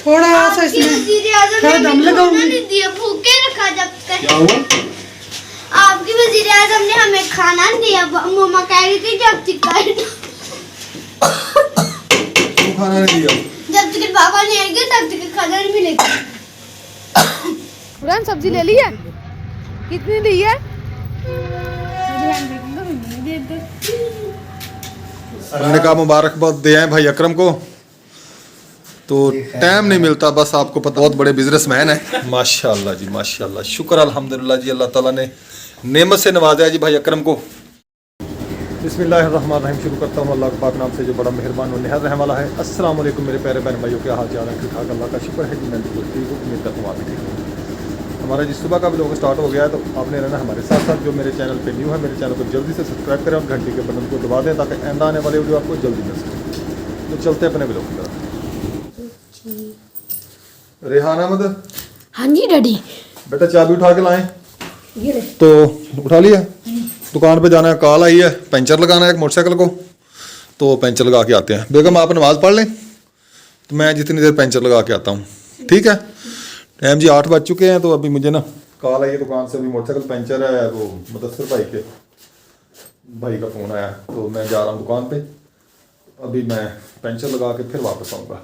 थोड़ा सा इसमें थोड़ा दम लगाऊंगी। भूखे रखा जब तक। क्या हुआ? आपकी वज़ीर आज़म ने हमें खाना नहीं दिया। मम्मा कह रही थी जब तक तू खाना नहीं दिया? जब तक पापा नहीं आएंगे तब तक खाना नहीं मिलेगा। पुरान सब्जी ले ली है? कितनी ली है? हमने कहा मुबारकबाद दे आए भाई अकरम को, तो टाइम नहीं मिलता। बस आपको पता बहुत बड़े बिजनेसमैन है। माशाल्लाह जी माशाल्लाह, शुक्र अल्हम्दुलिल्लाह जी, अल्लाह ताला ने नेमत से नवाजा जी भाई अकरम को। बिस्मिल्लाहिर्रहमानिर्रहीम, शुरू करता हूँ अल्लाह के पाक नाम से जो बड़ा मेहरबान और निहायत रहने वाला है। अस्सलाम वालेकुम मेरे प्यारे बहन भाइयों, क्या हाल चाल है? ठीक ठाक, अल्लाह का शुक्र है जी, मैं बिल्कुल ठीक हूँ। उम्मीद करता हूँ आप भी ठीक हूँ। हमारा जिस सुबह का भी लोग स्टार्ट हो गया है, तो आपने रहना हमारे साथ साथ। जो मेरे चैनल पे न्यू है, मेरे चैनल को जल्दी से सब्सक्राइब करें और घंटी के बटन को दबा दें ताकि आइंदा आने वाले वीडियो आपको जल्दी मिल सके। तो चलते हैं अपने ब्लॉग की तरफ। रेहान अहमद, हाँ जी डैडी। बेटा चाबी उठा के लाएं। ये ले। तो उठा लिया? दुकान पे जाना है, कॉल आई है, पंचर लगाना है एक मोटरसाइकिल को, तो पंचर लगा के आते हैं। बेगम आप नमाज़ पढ़ लें, तो मैं जितनी देर पंचर लगा के आता हूँ, ठीक है? टाइम जी 8 बज चुके हैं, तो अभी मुझे ना कॉल आई है दुकान से, अभी मोटरसाइकिल पंचर है, वो मुदस्सिर भाई का फ़ोन आया, तो मैं जा रहा हूँ दुकान पे। अभी मैं पंचर लगा के फिर वापस आऊँगा।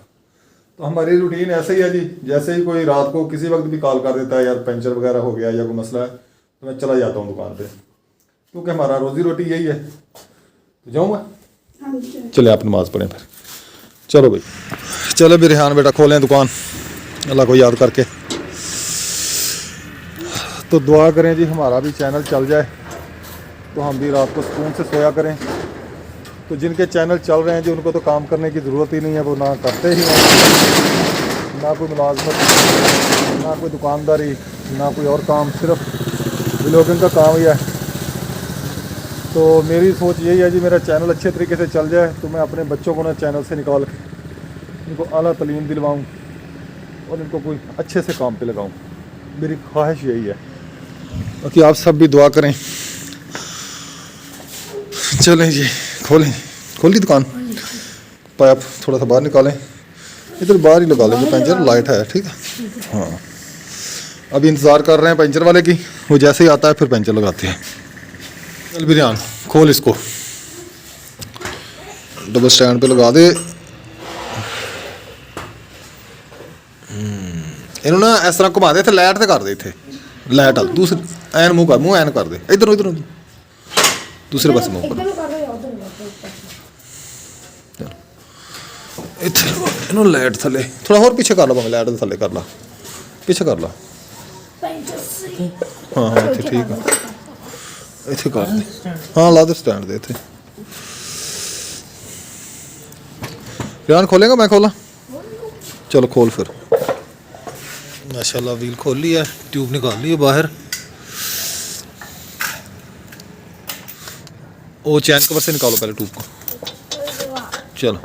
तो हमारी रूटीन ऐसे ही है जी, जैसे ही कोई रात को किसी वक्त भी कॉल कर देता है, यार पंचर वगैरह हो गया या कोई मसला है, तो मैं चला जाता हूँ दुकान पे, क्योंकि हमारा रोज़ी रोटी यही है। तो जाऊँगा, चले आप नमाज़ पढ़ें फिर। चलो भाई, चलो भी रेहान बेटा खोलें दुकान अल्लाह को याद करके। तो दुआ करें जी हमारा भी चैनल चल जाए, तो हम भी रात को सुकून से सोया करें। तो जिनके चैनल चल रहे हैं जी, उनको तो काम करने की ज़रूरत ही नहीं है, वो ना करते ही हैं, ना कोई मुलाजमत, ना कोई दुकानदारी, ना कोई और काम, सिर्फ व्लॉगिंग का काम ही है। तो मेरी सोच यही है जी, मेरा चैनल अच्छे तरीके से चल जाए, तो मैं अपने बच्चों को ना चैनल से निकाल के इनको आला तालीम दिलवाऊँ और इनको कोई अच्छे से काम पे लगाऊँ। मेरी ख्वाहिश यही है। बाकी आप सब भी दुआ करें। चलें जी, खोल ली दुकान। पाइप थोड़ा सा बाहर निकालें, इधर बाहर ही लगा लेंगे, पंचर लाइट है, ठीक है? हाँ, अभी इंतज़ार कर रहे हैं पंचर वाले की, वो जैसे ही आता है फिर पंचर लगाते हैं। चल भी ध्यान, खोल इसको, डबल स्टैंड पे लगा दे। इन्होंने ना इस तरह घुमा दे थे, लाइट से कर दे थे, लाइट आ दूसरे एन मुँह एन कर दे, इधर दूसरे पास मुँह कर। इन्होंने लाइट थले थोड़ा और पीछे कर लो, भाਵੇਂ लाइट थले कर ला, पीछे कर ला। हाँ हाँ इतने ठीक है, इतने कर दे। हाँ ला दे स्टैंड दे इतने। रेहान खोलेगा मैं खोला? चलो खोल फिर। माशाल्लाह व्हील खोल लिया, ट्यूब निकाल ली है बाहर। वो चैन कवर से निकालो पहले ट्यूब को। चलो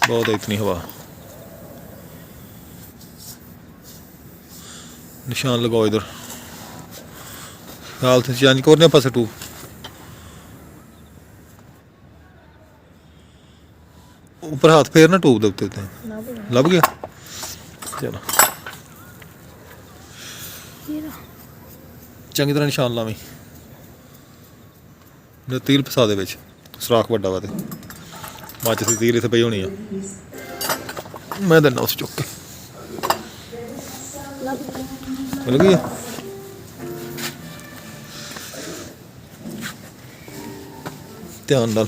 बहुत है इतनी हवा। निशान लगाओ इधर, ख्याल से चेंज करने पास टू। ऊपर हाथ फेरना टूब दे उत्ते, लभ गया? चलो चंगी तरह निशान लावी, तील फसा दे विच, सुराख वड्डा वा ते माचिस दी तील इत्थे पई होनी है, मैं देना उस चुक के। मिल गई है? ध्यान डाल।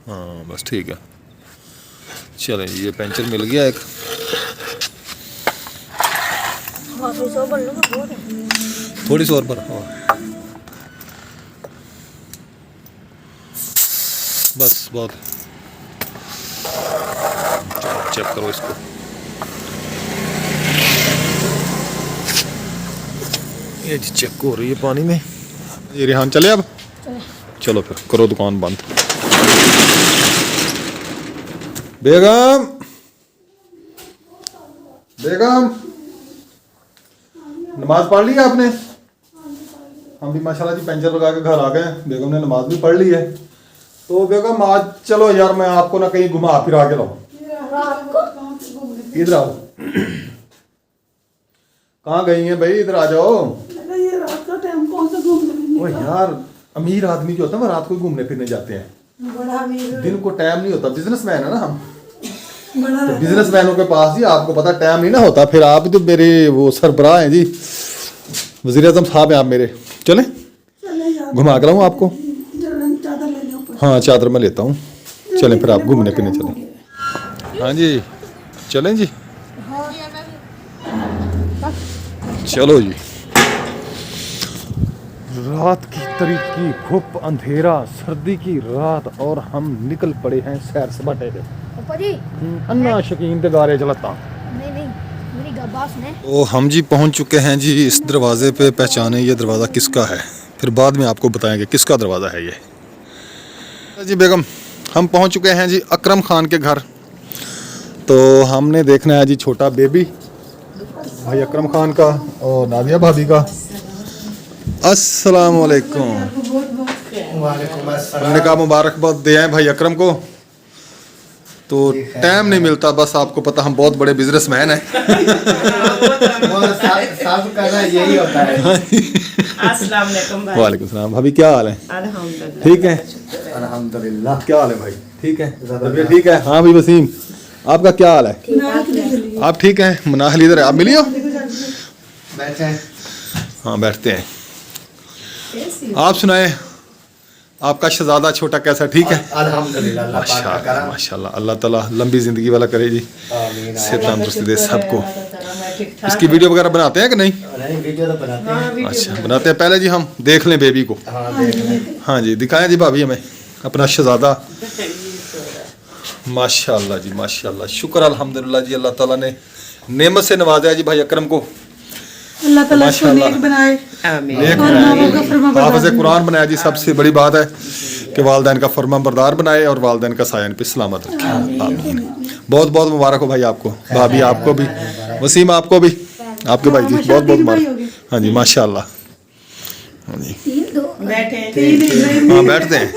हाँ बस ठीक है। चलें ये पंचर मिल गया एक। थोड़ी सी और पर बस बहुत। चेक करो इसको, ये जी चेक हो रही है पानी में। ये रेहान चले अब? चलो फिर करो दुकान बंद। बेगम नमाज पढ़ ली है आपने? हम भी माशाल्लाह जी पेंचर लगा के घर आ गए। बेगम ने नमाज भी पढ़ ली है। तो बेगम आज चलो यार, मैं आपको ना कहीं घुमा फिरा के लाऊं। इधर आओ। कहाँ गई हैं भाई? इधर आ जाओ। ये रात का टाइम कौन सा घूमने? ओ यार, अमीर आदमी जो होता है वो रात को घूमने फिरने जाते हैं, बड़ा अमीर, दिन को टाइम नहीं होता। बिजनेसमैन है ना हम, बड़ा तो बिजनेसमैनों के पास ही आपको पता टाइम नहीं ना होता। फिर आप तो मेरे वो सरबराह हैं जी, वज़ीर आज़म साहब हैं आप मेरे। चले चले यार, घुमा कर लाऊं आपको? चादर ले लो ऊपर। हाँ चादर मैं लेता हूँ। चलें फिर आप घूमने फिरने चलें। हाँ जी चलें जी, चलो जी। रात की तरीकी, धूप, अंधेरा, सर्दी की रात और हम निकल पड़े हैं सैर सपाटे पे। पापा जी अन्ना शकीन ते गारे चलता। नहीं नहीं, मेरी गब्बास ने तो हम जी पहुंच चुके हैं जी इस दरवाजे पे। पहचाने ये दरवाज़ा किसका है, फिर बाद में आपको बताएंगे किसका दरवाज़ा है ये। जी बेगम, हम पहुंच चुके हैं जी अकरम खान के घर। तो हमने देखना है जी छोटा बेबी भाई अकरम खान का और नादिया भाभी का। अस्सलाम वालेकुम। हमने कहा मुबारकबाद दे आए भाई अकरम को। तो टाइम नहीं मिलता, बस आपको पता हम बहुत बड़े बिजनेसमैन हैं। सब का ना यही होता है। अस्सलाम वालेकुम भाई। वालेकुम सलाम। भाभी क्या हाल है? अल्हम्दुलिल्लाह। ठीक है। अल्हम्दुलिल्लाह। क्या हाल है भाई? ठीक है, तबीयत ठीक है? हाँ भाई वसीम, आपका क्या हाल है? आप ठीक हैं? मनाहल इधर है, आप मिलियो। बैठे हैं। हाँ बैठते हैं। आप सुनाए, आपका शहजादा छोटा कैसा? ठीक है अल्हम्दुलिल्लाह, अल्लाह पाक का माशाल्लाह करम। माशाल्लाह। अल्लाह ताला लंबी जिंदगी वाला करे जी, आमीन। सेहत तंदुरुस्ती दे सबको। ठीक इसकी वीडियो वगैरह बनाते हैं कि नहीं? नहीं, वीडियो तो बनाते हैं। अच्छा बनाते हैं। पहले जी हम देख लें बेबी को। हाँ देख लें। हाँ जी दिखाएं जी भाभी हमें अपना शहजादा। माशाल्लाह जी माशाल्लाह, शुक्र अल्हम्दुलिल्लाह जी, अल्लाह ताला ने नेमत से नवाजा है जी भाई अकरम को। अल्लाह ताला इसको माशाल्लाह। नेक बनाए आमीन। नेक और माँ बाप का फर्मा बरदार हाफ़िज़ कुरान बनाया जी। सबसे बड़ी बात है कि वालिदैन का फर्मा बरदार बनाए और वालिदैन का साया इन पे सलामत रखे। आमीन। बहुत बहुत मुबारक हो भाई आपको, भाभी आपको भी, वसीम आपको भी, आपके भाई जी बहुत बहुत मुबारक। हाँ जी माशाल्लाह। हाँ जी बैठे हाँ बैठते हैं।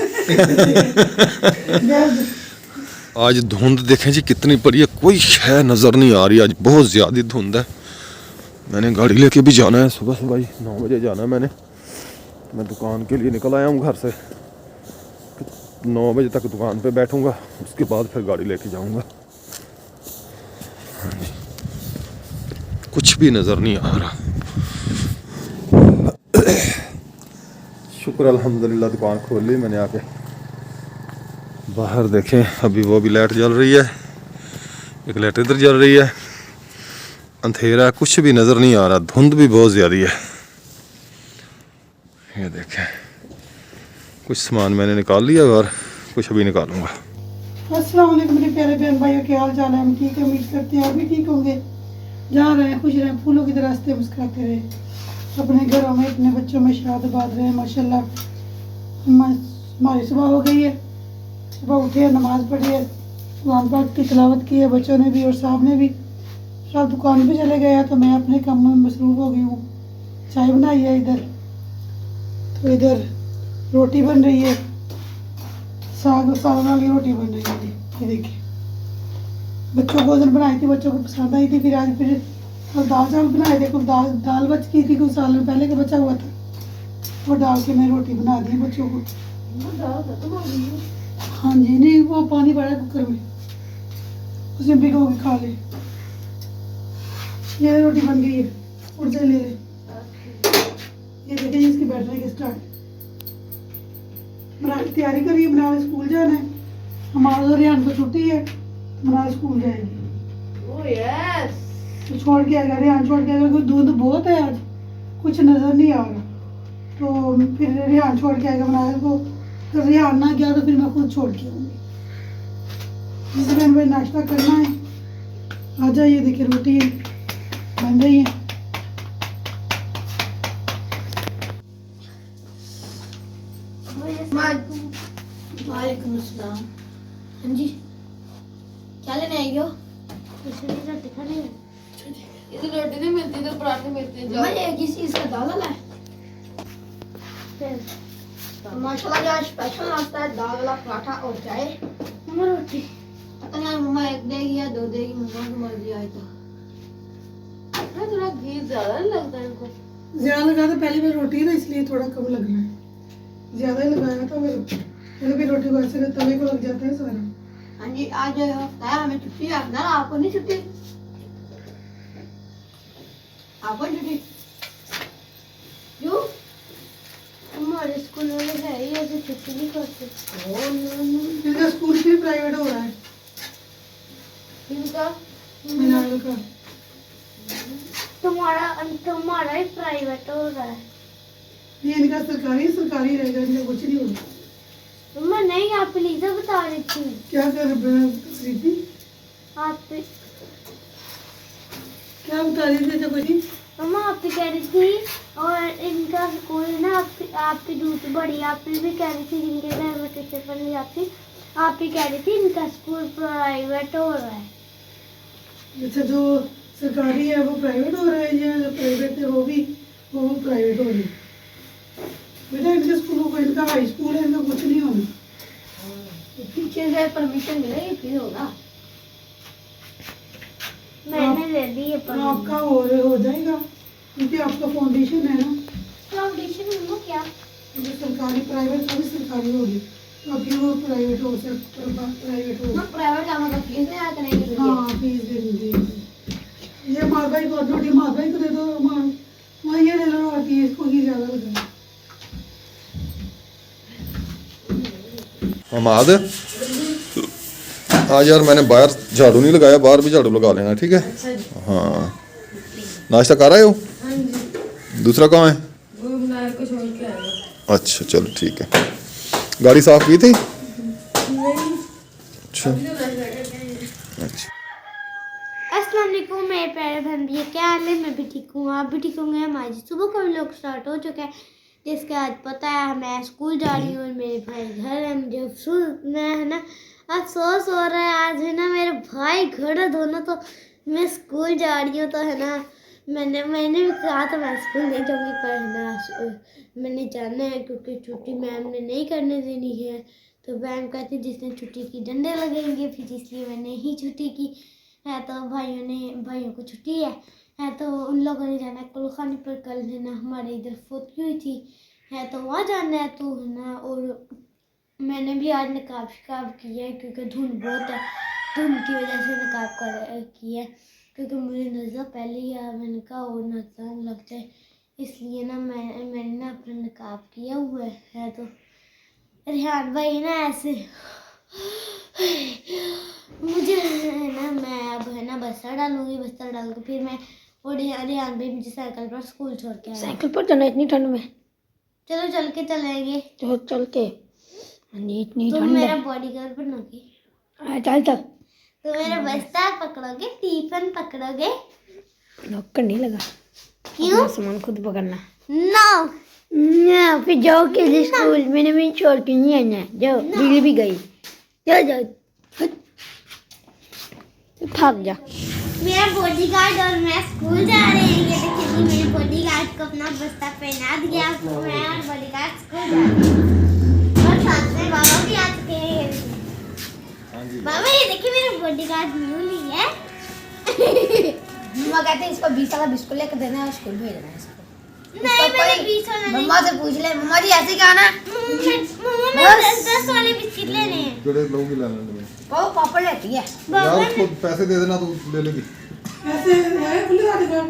आज धुंध देखें जी कितनी पड़ी है, कोई शय नज़र नहीं आ रही। आज बहुत ज़्यादा धुंध है। मैंने गाड़ी लेके भी जाना है, सुबह सुबह ही 9 बजे जाना है मैंने। मैं दुकान के लिए निकल आया हूँ घर से। 9 बजे तक दुकान पे बैठूंगा, उसके बाद फिर गाड़ी लेके जाऊंगा। कुछ भी नज़र नहीं आ रहा। शुक्र अल्हम्दुलिल्लाह दुकान खोल ली मैंने आके। बाहर देखें अभी वो भी लाइट जल रही है, एक लाइट इधर जल रही है। अंधेरा, कुछ भी नज़र नहीं आ रहा। धुंध भी बहुत ज़्यादा है। ये देखें कुछ सामान मैंने निकाल लिया और कुछ अभी निकालूंगा। अस्सलाम वालेकुम मेरे प्यारे बहन भाइयों, क्या हाल चाल है? हम ठीक है, उम्मीद करते हैं आप भी ठीक होंगे। जहाँ रहें खुश रहें, फूलों की तरह हंसते मुस्कुराते रहे, अपने घरों में अपने बच्चों में शाद आबाद रहे। माशाल्लाह हमारी सुबह हो गई है, सुबह उठे, नमाज पढ़ी है, कुरान पाक की तिलावत की है बच्चों ने भी और साहब ने भी। सब दुकान पे चले गए हैं तो मैं अपने काम में मसरूफ़ हो गई हूँ। चाय बनाई है इधर, तो इधर रोटी बन रही है, साग वाली रोटी बन रही है। ये देखिए, बच्चों को उधर बनाई थी, बच्चों को पसंद आई थी। फिर आज फिर दाल चावल बनाए थे, कुछ दाल बच गई थी, कुछ साल पहले का बचा हुआ था, वो डाल के मैं रोटी बना दी बच्चों को। हाँ जी, नहीं वो पानी पड़ा है कुकर में, उसमें भिगो के खा ले। ये रोटी बन गई है, उठ से ले ले। ये देखिए इसकी बैटरी के स्टार्ट बना की तैयारी करिए। बनाने स्कूल जाना है, हमारा तो रियान को छुट्टी है, बनाने स्कूल जाएगी। ओह यस, तो छोड़ के आएगा, रियान छोड़ के आएगा, क्योंकि दूध बहुत है आज, कुछ नज़र नहीं आ रहा। तो फिर रियान छोड़ के आएगा बनाने को, तो रियान ना गया तो फिर मैं खुद छोड़ के आऊँगी। इसलिए हमें नाश्ता करना है। आ जाइए, देखिए रोटी बन रही है। वालेकुम अस्सलाम। हाँ जी, क्या लेने आई हो? रोटी खानी है। इधर रोटी नहीं मिलती। इधर पराठे मिलते हैं मैं एक ही चीज का दाल है माशाल्लाह आज स्पेशल नाश्ता है दाल वाला पराठा और चाय मम्मा रोटी पता नहीं मम्मा एक देगी या दो देगी मम्मा की मर्जी आए तो थोड़ा घी ज्यादा नहीं लगता इनको ज्यादा लगा तो पहली बार रोटी है ना इसलिए थोड़ा कम लग रहा है। ज्यादा ही लगाया तो फिर भी रोटी को ऐसे तवे को लग जाता है सारा। हाँ जी आज हफ्ता है हमें छुट्टी है ना आपको नहीं छुट्टी आपको छुट्टी क्यों हमारे स्कूल में है ही ऐसे छुट्टी नहीं करते इनका स्कूल भी प्राइवेट हो रहा है इनका मिनाल का। तुम्हारा ही प्राइवेट हो रहा है ये इनका सरकारी रहेगा, इनका कुछ नहीं होगा। मम्मा नहीं आप प्लीज बता रही थी क्या कर प्रीति आप क्या बता रही थी? कुछ नहीं। मम्मा आप भी कह रही थी और इनका स्कूल ना आपकी दूसरी बड़ी आप भी कह रही थी जिनके घर में टीचर बन जाती आप भी कह रही थी इनका स्कूल प्राइवेट हो रहा है। अच्छा जो सरकारी है वो प्राइवेट हो रहा है या प्राइवेट है वो प्राइवेट हो रही है। बेटा इनके स्कूलों को इनका हाई स्कूल है, इनका कुछ नहीं होना। टीचर से परमिशन मिलेगी फिर होगा। मैंने ले दी है आपका हो जाएगा क्योंकि आपका फाउंडेशन है ना। फाउंडेशन मम्मा क्या जो सरकारी प्राइवेट का भी सरकारी होगी तो अभी वो प्राइवेट हो प्राइवेट हो प्राइवेट जाना का फीस नहीं आया करेंगे हाँ फीस दे दीजिए। ये मार भाई को रोटी मार भाई को दे दो मार ये ले लो रोटी इसको ही ज़्यादा लगा। हमाद आज यार मैंने बाहर झाड़ू नहीं लगाया, बाहर भी झाड़ू लगा लेना ठीक है। हाँ नाश्ता कर रहे हो? दूसरा कहाँ है? वो बनाया कुछ और क्या है अच्छा चलो ठीक है। गाड़ी साफ की थी? अच्छा अच्छा अस्सलाम वालेकुम मेरे प्यारे बहन भैया क्या हाल है। मैं भी ठीक हूँ आप भी ठीक होंगे। हमारी सुबह का व्लॉग स्टार्ट हो चुका है जिसका आज पता है मैं स्कूल जा रही हूँ और मेरे भाई घर है। मुझे अफसोस है ना अफसोस हो रहा है आज है ना मेरे भाई घर है दोनों तो मैं स्कूल जा रही हूँ तो है ना मैंने भी कहा था मैं स्कूल नहीं जाऊँगी पर है ना मैंने जाना है क्योंकि छुट्टी मैम ने नहीं करने देनी है। तो मैम कहती जिसने छुट्टी की डंडे लगेंगे फिर इसलिए मैंने ही छुट्टी की है। तो भाइयों को छुट्टी है तो उन लोगों ने जाना है कुलखानी पर। कल है ना हमारे इधर फोटकी हुई थी है तो वहाँ जाना है तो है ना। और मैंने भी आज नकाब शिकाब किया है क्योंकि धुंध बहुत है, धुंध की वजह से नकाब किया है क्योंकि मुझे नज़र पहले ही आया मैंने कहा और नजर लग जाए इसलिए ना मैंने ना अपना नकाब किया हुआ है। तो रेहान भाई ना ऐसे मुझे है ना मैं अब है ना बस्ता डालूंगी, बस्ता डाल के फिर मैं और रेहान भाई मुझे साइकिल पर स्कूल छोड़ के आए। साइकिल पर जाना इतनी ठंड में? चलो चल के चलेंगे तो चल के इतनी तुम ठंड मेरा है। बॉडीगार्ड बनोगे चल चल तो मेरा बस्ता पकड़ोगे टिफिन पकड़ोगे नौकर नहीं लगा क्यों अपना सामान खुद पकड़ना नो ना फिर जाओ के स्कूल मैंने भी छोड़ के नहीं आना जाओ बिजली भी गई जाओ जाओ भाग जा। मेरा बॉडीगार्ड और मैं स्कूल जा रहे हैं। ये देखिए जी मेरे बॉडीगार्ड को अपना बस्ता पहना दिया तो मैं और बॉडीगार्ड स्कूल जा रहे हैं और साथ में बाबा भी आ चुके हैं। बाबा ये देखिए मेरा बॉडीगार्ड न्यूली है। मम्मा कहते हैं इसको 20 वाला बिस्कुट लेकर देना है और स्कूल भेजना है इसको। नहीं मैंने 20 वाला नहीं मम्मा से पूछ ले मम्मा जी ऐसे क्या ना मम्मा मैं 10 वाले बिस्किट लेने हैं। किहड़े लोगी लेने वो पापा लेती है यार उसको पैसे दे देना तो ले लेगी। ऐसे है खुले हाथ का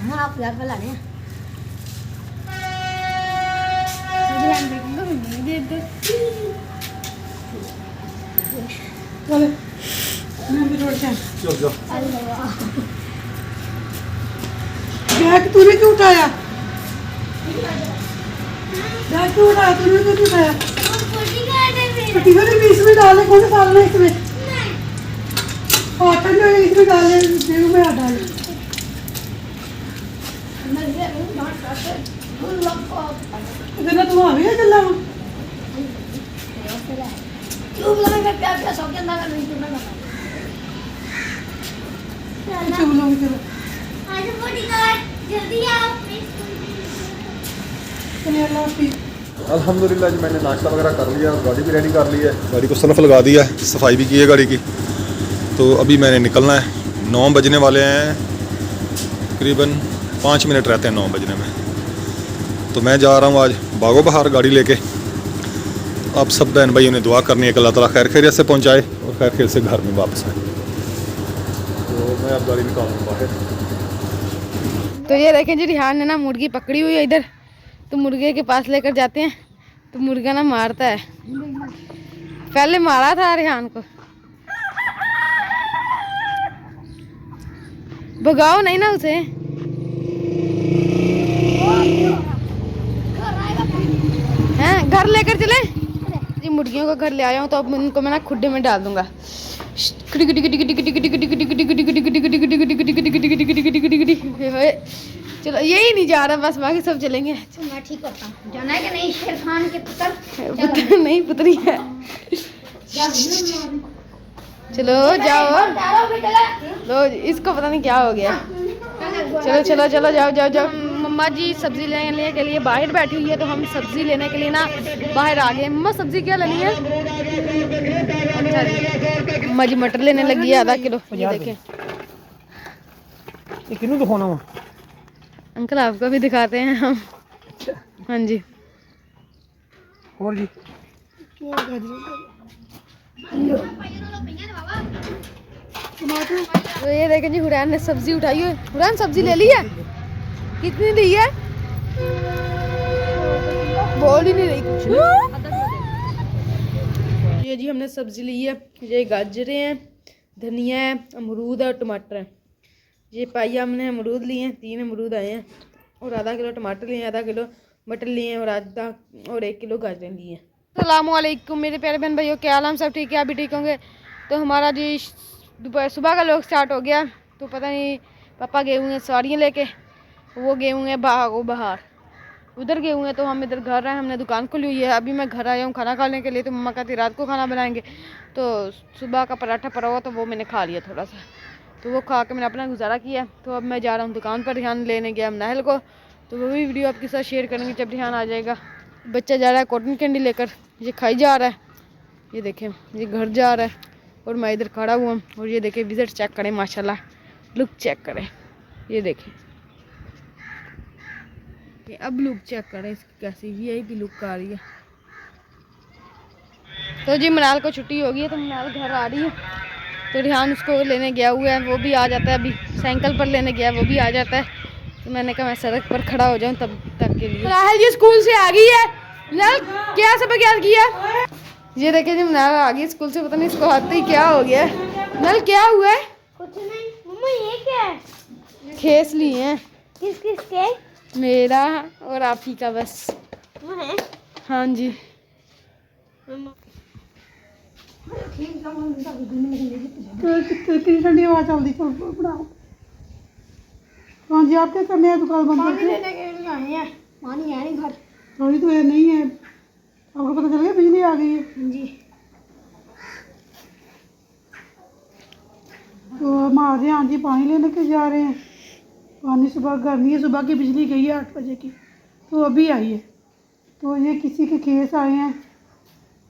मम्मा आप यार लाने हैं चले मैं भी रोड से चल जा बैग तूने क्यों उठाया? बैग क्यों उठाया तूने? क्यों उठाया? बॉडीगार्ड है मेरा। टिफिन में इसमें डाले कौन सा डालना है इसमें? कॉटन जो है इसमें डाले जेब में हटा डाले। इतना तुम आ गया चला चलो चलो आज बॉडीगार्ड जल्दी आओ प्लीज। चलिए अल्लाह हाफिज़। अल्हम्दुलिल्लाह जी मैंने नाश्ता वगैरह कर लिया और गाड़ी भी रेडी कर ली है, गाड़ी को सर्फ लगा दिया है, सफाई भी की है गाड़ी की। तो अभी मैंने निकलना है, 9 बजने वाले हैं, तकरीबन 5 मिनट रहते हैं 9 बजने में। तो मैं जा रहा हूँ आज बागो बहार गाड़ी लेके। आप सब बहन भाइयों ने दुआ करनी है कि अल्लाह ताला खैर खैरियत से पहुँचाए और खैर खैरियत से घर में वापस आए। तो मैं अब गाड़ी निकालूँगा बाहर। तो ये देखें जी, रिहान ने ना मुर्गी पकड़ी हुई है इधर, तो मुर्गे के पास लेकर जाते हैं तो मुर्गा ना मारता है। पहले मारा था रिहान को, भगाओ नहीं ना उसे। हैं घर लेकर चले जी, मुर्गियों को घर ले आया हूँ तो अब उनको मैं ना खुड्डे में डाल दूंगा। चलो यही नहीं जा रहा, बस बाकी सब चलेंगे। मैं ठीक होता हूँ, जाना है कि नहीं शेर खान के पुत्र? पुत्र नहीं पुतरी है। चलो जाओ, लो इसको पता नहीं क्या हो गया। चलो चलो चलो जाओ जाओ जाओ। मम्मा जी सब्जी लेने के लिए बाहर बैठी हुई है, तो हम सब्जी लेने के लिए ना बाहर आ गए। मम्मा सब्जी क्या लेनी है? अच्छा जी, मम्मा जी मटर लेने लगी है आधा किलो। ये देखें ये किन्नू दिखाना हुआ अंकल, आपको भी दिखाते हैं हम। हाँ जी, और जी तो ये देखें जी, हुरैन ने सब्जी उठाई है। हुरैन सब्जी ले ली है? कितनी ली है? बोल ही नहीं रही कुछ। ये जी हमने सब्जी ली है, ये गाजरें हैं, धनिया है, अमरूद है और टमाटर है। ये पाइया हमने अमरूद लिए हैं, 3 अमरूद आए हैं, और आधा किलो टमाटर लिए हैं, आधा किलो मटर लिए हैं, और 1 किलो गाजरें लिए हैं। अस्सलामुअलैकुम मेरे प्यारे बहन भाइयों, क्या हाल? हम सब ठीक है, आप भी ठीक होंगे। तो हमारा जी दोपहर सुबह का लोग स्टार्ट हो गया। तो पता नहीं पापा गए हुए हैं सवारियाँ लेके, वो गए हुए हैं बाहर, उधर गए हुए हैं। तो हम इधर घर आए, हमने दुकान खोली हुई है। अभी मैं घर आया हूँ खाना खाने के लिए। तो मम्मा कहती रात को खाना बनाएंगे। तो सुबह का पराठा पड़ा हुआ, तो वो मैंने खा लिया थोड़ा सा, तो वो खा के मैंने अपना गुजारा किया। तो अब मैं जा रहा हूँ दुकान पर, रिहान लेने गया हम नाहल को। तो वो भी वीडियो आपके साथ शेयर करेंगे जब रिहान आ जाएगा। बच्चा जा रहा है कॉटन कैंडी लेकर, ये खाई जा रहा है। ये देखें, ये घर जा रहा है और मैं इधर खड़ा हुआ हूँ। और ये देखें विजिट चेक करें, माशाल्लाह लुक चेक करें। ये देखें, अब लुक चेक करें इसकी कैसी VIP लुक आ रही है। तो जी मनाल को छुट्टी हो गई है, तो मनाल घर आ रही है। तो रिहान उसको लेने गया हुआ है, वो भी आ जाता है। अभी साइकिल पर लेने गया है, वो भी आ जाता है। तो मैंने कहा मैं सड़क पर खड़ा हो जाऊं तब तक के लिए। राहल जी स्कूल से आ गई है। मनाल क्या सबक याद किया? ये देखिए जी मनाल आ गई स्कूल से, पता नहीं इसको आते ही क्या हो गया। मनाल क्या हुआ है? कुछ नहीं मम्मा, ये क्या है? खेस लिए हैं, किस किस के? मेरा और आप ही का बस। वो है हाँ जी, कितनी ठंडी हवा चल रही, चल बनाओ। हाँ जी, आप क्या करने हैं दुकान बंद करके? लेने के लिए आए हैं, पानी है नहीं घर। पानी तो है नहीं है, आपको पता चल गया बिजली आ गई है? हाँ जी, तो हम आ रहे हैं, हाँ जी पानी लेने के जा रहे हैं। पानी सुबह गर्मी है, सुबह की बिजली गई है 8 बजे की, तो अभी आई है। तो ये किसी के खेस आए हैं,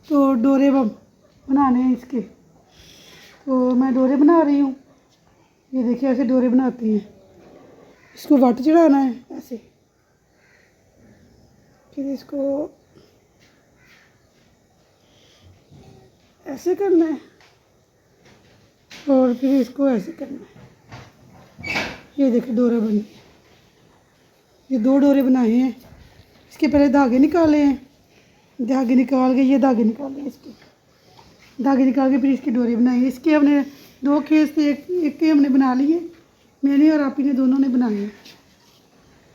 तो डोरे बनाने हैं इसके। तो मैं डोरे बना रही हूँ। ये देखिए ऐसे डोरे बनाते हैं, इसको वाट चढ़ाना है ऐसे, फिर इसको ऐसे करना है और फिर इसको ऐसे करना है। ये देखिए डोरे बनी, ये 2 डोरे बनाए हैं। इसके पहले धागे निकाले हैं, धागे निकाल के ये धागे निकाले हैं, इसके धागे निकाल के फिर इसकी डोरी बनाई है। इसके हमने 2 खेस थे, एक के हमने बना लिए, मैंने और आप ही ने दोनों ने बनाए हैं।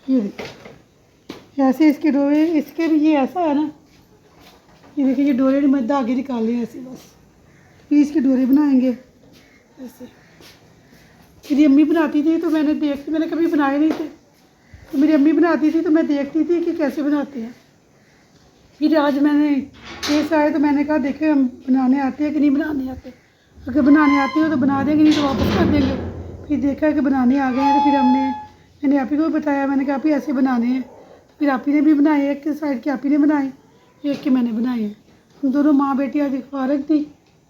ये देखिए ऐसे इसके डोरे, इसके भी ये ऐसा है ना। ये देखिए ये डोरे में धागे निकाले हैं ऐसे, बस फिर इसके डोरे बनाएंगे ऐसे। मेरी अम्मी बनाती थी तो मैंने कभी बनाए नहीं थे, तो मेरी अम्मी बनाती थी तो मैं देखती थी कि कैसे बनाते हैं। फिर आज मैंने केस आए तो मैंने कहा देखे हम बनाने आते हैं कि नहीं बनाने आते, अगर बनाने आते हो तो बना देंगे, नहीं तो वापस कर देंगे। फिर देखा कि बनाने आ गए हैं तो फिर मैंने आप ही को भी बताया, मैंने कहा आप ही ऐसे बनाने हैं। फिर आप ही ने भी बनाए, एक साइड के आप ही ने बनाए, एक के मैंने बनाए हैं। हम दोनों माँ बेटी आज फारग थी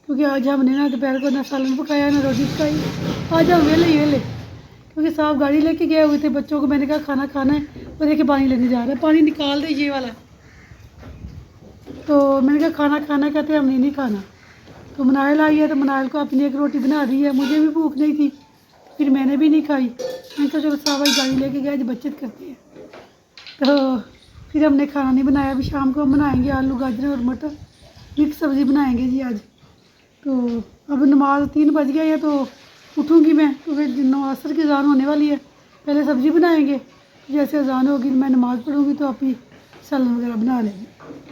क्योंकि आज हमने ना दोपहर को ना सालन पकाया ना रोटी पकाई, आज हम वेले क्योंकि साहब गाड़ी लेके गए हुए थे बच्चों को। मैंने कहा खाना खाना है, वो देखे पानी लेने जा रहे हैं, पानी निकाल दे ये वाला। तो मैंने कहा खाना खाना, कहते हमने नहीं खाना। तो मनायल आई है तो मनायल को अपनी एक रोटी बना दी है, मुझे भी भूख नहीं थी, फिर मैंने भी नहीं खाई। मैंने कहा चलो साहब भाई गाड़ी लेके गए, आज बचत करते हैं। तो फिर हमने खाना नहीं बनाया, अभी शाम को हम बनाएंगे आलू गाजर और मटर मिक्स सब्ज़ी बनाएंगे जी आज। तो अब नमाज 3 बज गई है तो उठूँगी मैं, क्योंकि असर की अजान होने वाली है। पहले सब्ज़ी बनाएंगे, जैसे अजान होगी मैं नमाज़ पढ़ूँगी तो आप ही सालन वगैरह बना लेंगे।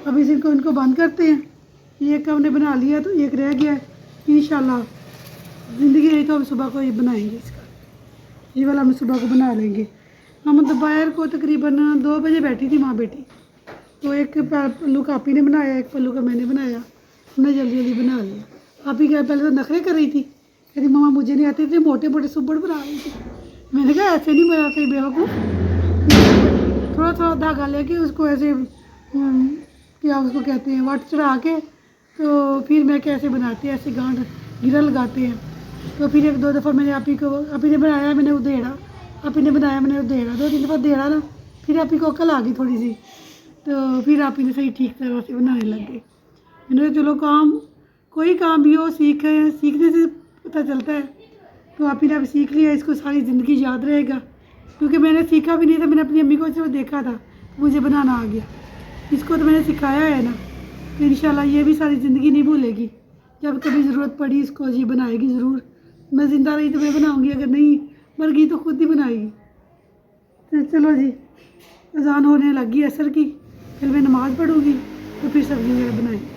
अभी इनको बंद करते हैं। एक हमने बना लिया तो एक रह गया है, इंशाल्लाह ज़िंदगी रही तो हम सुबह को ये बनाएंगे, इसका ये वाला हम सुबह को बना लेंगे। हम दोपहर को तकरीबन 2 बजे बैठी थी माँ बेटी, तो एक पल्लू का आपी ने बनाया, एक पल्लू का मैंने बनाया, हमने जल्दी जल्दी बना लिया। आप ही क्या पहले तो नखरे कर रही थी, कहती मम्मा मुझे नहीं आते थे, मोटे मोटे सुबड़ बना रही थी। मैंने कहा ऐसे नहीं बनाते बेवकूफ़, थोड़ा थोड़ा धागा लेके उसको ऐसे क्या उसको कहते हैं वाट चढ़ा के, तो फिर मैं कैसे बनाती हैं, ऐसे गांठ गिरा लगाते हैं। तो फिर 1-2 दफ़ा मैंने आप ही ने बनाया, मैंने उधेड़ा, आप ही ने बनाया, मैंने उधेड़ा, 2-3 दफ़ा देड़ा ना, फिर आप ही को अकल आ गई थोड़ी सी, तो फिर आप ही ने सही ठीक तरह से बनाने लग गए। मैंने कहा चलो काम कोई काम भी हो सीखने से पता चलता है। तो आप ही ने अब सीख लिया, इसको सारी ज़िंदगी याद रहेगा, क्योंकि मैंने सीखा भी नहीं था, मैंने अपनी अम्मी को सिर्फ देखा था, मुझे बनाना आ गया। इसको तो मैंने सिखाया है ना, तो इंशाल्लाह ये भी सारी ज़िंदगी नहीं भूलेगी। जब कभी ज़रूरत पड़ी इसको ये बनाएगी ज़रूर। मैं ज़िंदा रही तो मैं बनाऊंगी, अगर नहीं मर गई तो खुद ही बनाएगी। तो चलो जी, अजान होने लगी असर की, फिर मैं नमाज़ पढ़ूँगी तो फिर सब्ज़ी वगैरह बनाएंगे।